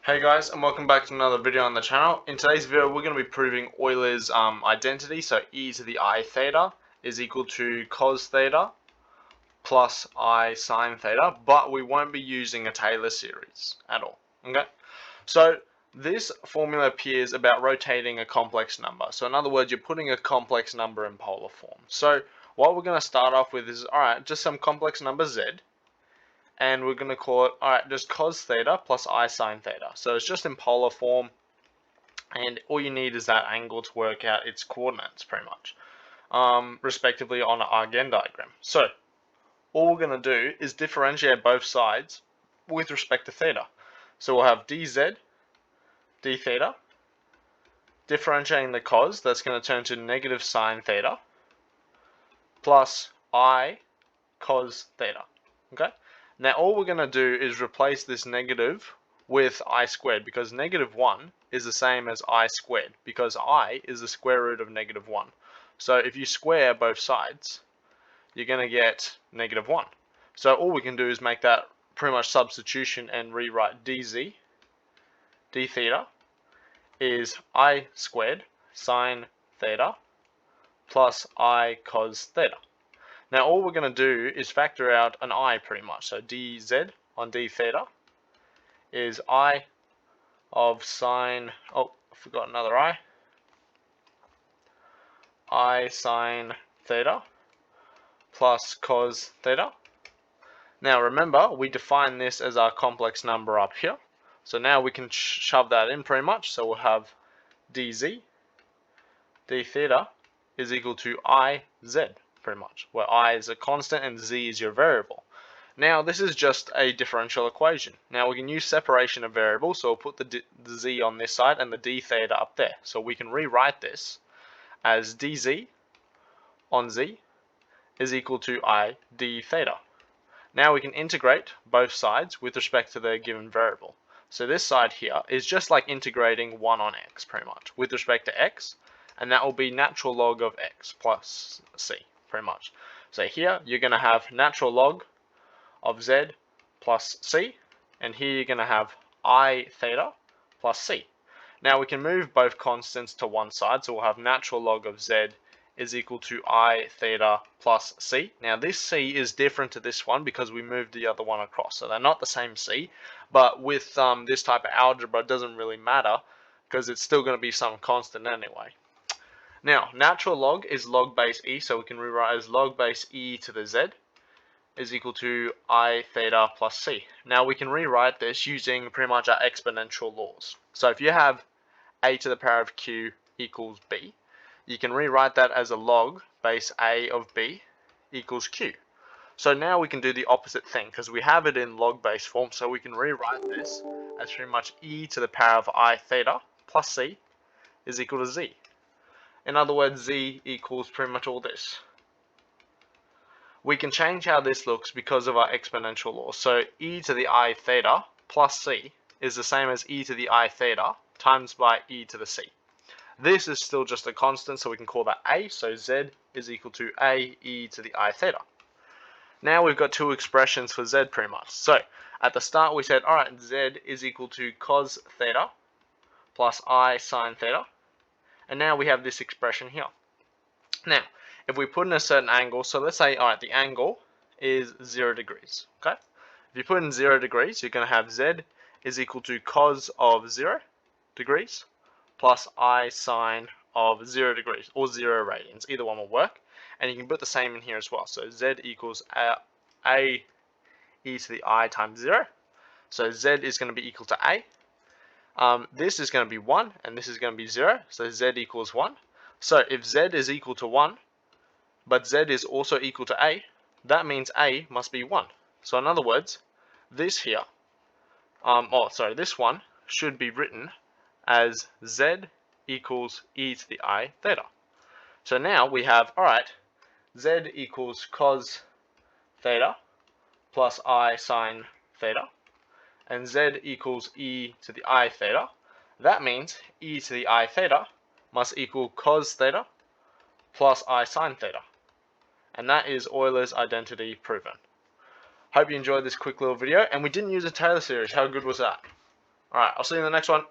Hey guys, and welcome back to another video on the channel. In today's video, we're going to be proving Euler's identity. So e to the I theta is equal to cos theta plus I sine theta, but we won't be using a Taylor series at all. Okay, so this formula appears about rotating a complex number. So in other words, you're putting a complex number in polar form. So what we're going to start off with is, alright, just some complex number z. And we're going to call it, alright, just cos theta plus I sine theta. So it's just in polar form, and all you need is that angle to work out its coordinates, pretty much, respectively on an Argand diagram. So all we're going to do is differentiate both sides with respect to theta. So we'll have dz, d theta, differentiating the cos, that's going to turn to negative sine theta, plus I cos theta. Okay? Now all we're going to do is replace this negative with I squared, because negative 1 is the same as I squared, because I is the square root of negative 1. So if you square both sides, you're going to get negative 1. So all we can do is make that pretty much substitution and rewrite dz, d theta, is I squared sine theta plus I cos theta. Now all we're going to do is factor out an I pretty much. So dz on d theta is I of sine, oh, I forgot another I sine theta plus cos theta. Now remember, we define this as our complex number up here. So now we can shove that in pretty much. So we'll have dz, d theta is equal to iz, pretty much, where I is a constant and z is your variable. Now this is just a differential equation. Now we can use separation of variables, so we'll put the z on this side and the d theta up there. So we can rewrite this as dz on z is equal to I d theta. Now we can integrate both sides with respect to the given variable. So this side here is just like integrating 1 on x pretty much with respect to x, and that will be natural log of x plus c pretty much. So here you're going to have natural log of z plus c, and here you're going to have I theta plus c. Now we can move both constants to one side, so we'll have natural log of z is equal to I theta plus c. Now this c is different to this one because we moved the other one across, so they're not the same c, but with this type of algebra it doesn't really matter because it's still going to be some constant anyway. Now natural log is log base e, so we can rewrite as log base e to the z is equal to I theta plus c. Now we can rewrite this using pretty much our exponential laws. So if you have a to the power of q equals b, you can rewrite that as a log base a of b equals q. So now we can do the opposite thing because we have it in log base form, so we can rewrite this as pretty much e to the power of I theta plus c is equal to z. In other words, z equals pretty much all this. We can change how this looks because of our exponential law. So e to the I theta plus c is the same as e to the I theta times by e to the c. This is still just a constant, so we can call that a, so z is equal to a e to the I theta. Now we've got two expressions for z pretty much. So at the start we said, alright, z is equal to cos theta plus I sine theta. And now we have this expression here. Now, if we put in a certain angle, so let's say, alright, the angle is 0 degrees, okay? If you put in 0 degrees, you're going to have z is equal to cos of 0 degrees plus I sine of 0 degrees, or 0 radians. Either one will work. And you can put the same in here as well. So z equals a e to the I times 0. So z is going to be equal to a. This is going to be 1, and this is going to be 0. So z equals 1. So if z is equal to 1, but z is also equal to a, that means a must be 1. So in other words, this here, this one should be written as z equals e to the I theta. So now we have, alright, z equals cos theta plus I sine theta, and z equals e to the I theta. That means e to the I theta must equal cos theta plus I sine theta. And that is Euler's identity proven. Hope you enjoyed this quick little video, and we didn't use a Taylor series. How good was that? Alright, I'll see you in the next one.